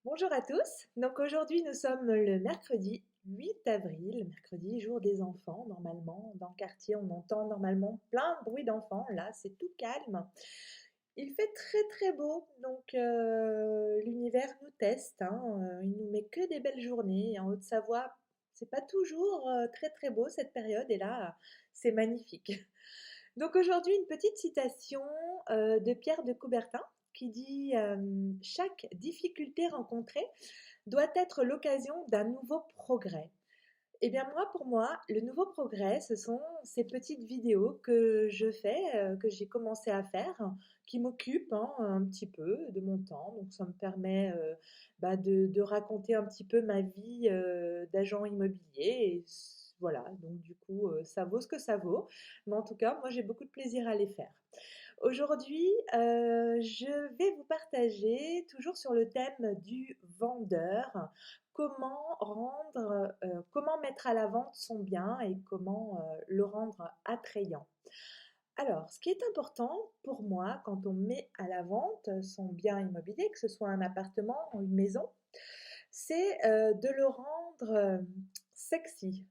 Bonjour à tous. Donc aujourd'hui, nous sommes le mercredi 8 avril, mercredi, jour des enfants. Normalement, dans le quartier, on entend normalement plein de bruit d'enfants. Là, c'est tout calme. Il fait très très beau, donc l'univers nous teste, hein. Il nous met que des belles journées. En Haute-Savoie, c'est pas toujours très très beau cette période, et là, c'est magnifique. Donc aujourd'hui, une petite citation de Pierre de Coubertin qui dit chaque difficulté rencontrée doit être l'occasion d'un nouveau progrès. Eh bien moi, pour moi, le nouveau progrès, ce sont ces petites vidéos que je fais, que j'ai commencé à faire, qui m'occupent hein, un petit peu de mon temps. Donc ça me permet de raconter un petit peu ma vie d'agent immobilier. Et voilà, donc du coup, ça vaut ce que ça vaut. Mais en tout cas, moi, j'ai beaucoup de plaisir à les faire. Aujourd'hui, je vais vous partager, toujours sur le thème du vendeur, comment mettre à la vente son bien et comment le rendre attrayant. Alors, ce qui est important pour moi quand on met à la vente son bien immobilier, que ce soit un appartement ou une maison, c'est de le rendre sexy.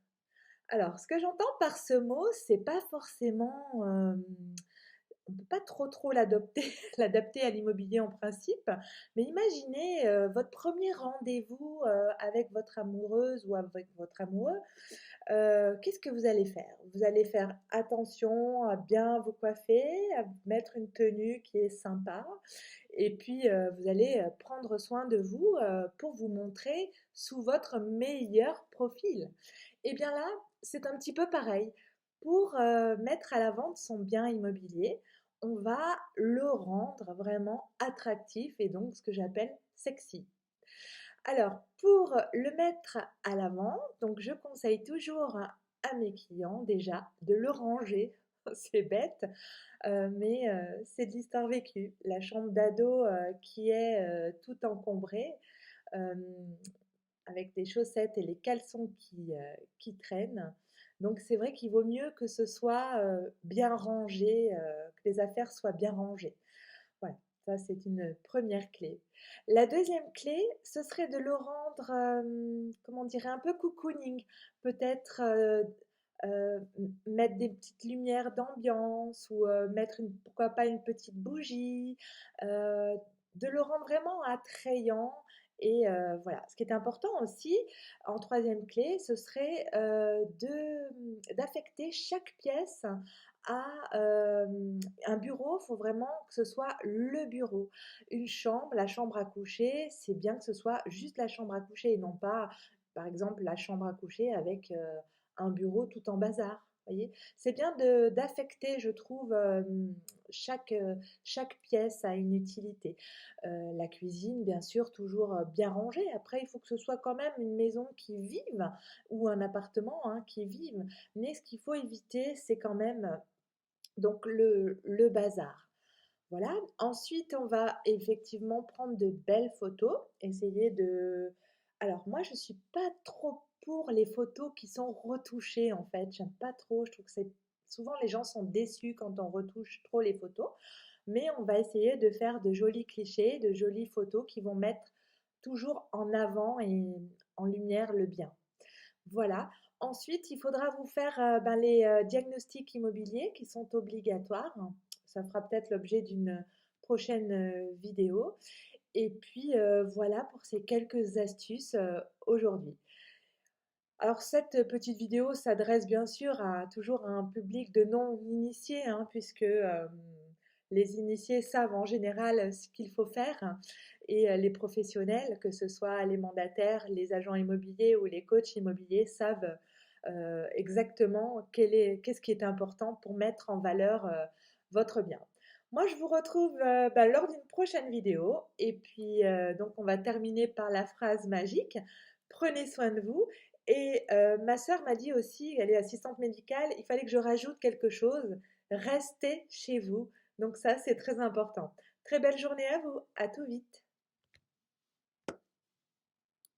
Alors, ce que j'entends par ce mot, c'est pas forcément on ne peut pas trop l'adopter, l'adapter à l'immobilier en principe, mais imaginez votre premier rendez-vous avec votre amoureuse ou avec votre amoureux. Qu'est-ce que vous allez faire? Vous allez faire attention à bien vous coiffer, à mettre une tenue qui est sympa, et puis vous allez prendre soin de vous pour vous montrer sous votre meilleur profil. Et bien là, c'est un petit peu pareil. Pour mettre à la vente son bien immobilier, on va le rendre vraiment attractif et donc ce que j'appelle sexy. Alors, pour le mettre à la vente, donc je conseille toujours à mes clients déjà de le ranger. C'est bête, mais c'est de l'histoire vécue. La chambre d'ado qui est tout encombrée, euh, avec des chaussettes et les caleçons qui traînent. Donc c'est vrai qu'il vaut mieux que ce soit bien rangé, que les affaires soient bien rangées. Voilà, ça c'est une première clé. La deuxième clé, ce serait de le rendre, comment dire, un peu cocooning. Peut-être mettre des petites lumières d'ambiance ou mettre, pourquoi pas, une petite bougie. De le rendre vraiment attrayant. Et voilà, ce qui est important aussi, en troisième clé, ce serait d'affecter chaque pièce à un bureau. Il faut vraiment que ce soit le bureau. Une chambre, la chambre à coucher, c'est bien que ce soit juste la chambre à coucher et non pas, par exemple, la chambre à coucher avec un bureau tout en bazar. Voyez, c'est bien d'affecter, je trouve, chaque, chaque pièce a une utilité. La cuisine, bien sûr, toujours bien rangée. Après, il faut que ce soit quand même une maison qui vive ou un appartement hein, qui vive. Mais ce qu'il faut éviter, c'est quand même donc le bazar. Voilà. Ensuite, on va effectivement prendre de belles photos, essayer de... Alors moi, je ne suis pas trop pour les photos qui sont retouchées en fait. J'aime pas trop. Je trouve que c'est souvent les gens sont déçus quand on retouche trop les photos. Mais on va essayer de faire de jolis clichés, de jolies photos qui vont mettre toujours en avant et en lumière le bien. Voilà. Ensuite, il faudra vous faire les diagnostics immobiliers qui sont obligatoires. Ça fera peut-être l'objet d'une prochaine vidéo. Et puis voilà pour ces quelques astuces aujourd'hui. Alors cette petite vidéo s'adresse bien sûr à toujours à un public de non-initiés, hein, puisque les initiés savent en général ce qu'il faut faire et les professionnels, que ce soit les mandataires, les agents immobiliers ou les coachs immobiliers, savent exactement qu'est-ce qui est important pour mettre en valeur votre bien. Moi, je vous retrouve lors d'une prochaine vidéo et puis donc on va terminer par la phrase magique. Prenez soin de vous et ma sœur m'a dit aussi, elle est assistante médicale, il fallait que je rajoute quelque chose, restez chez vous. Donc ça, c'est très important. Très belle journée à vous, à tout vite.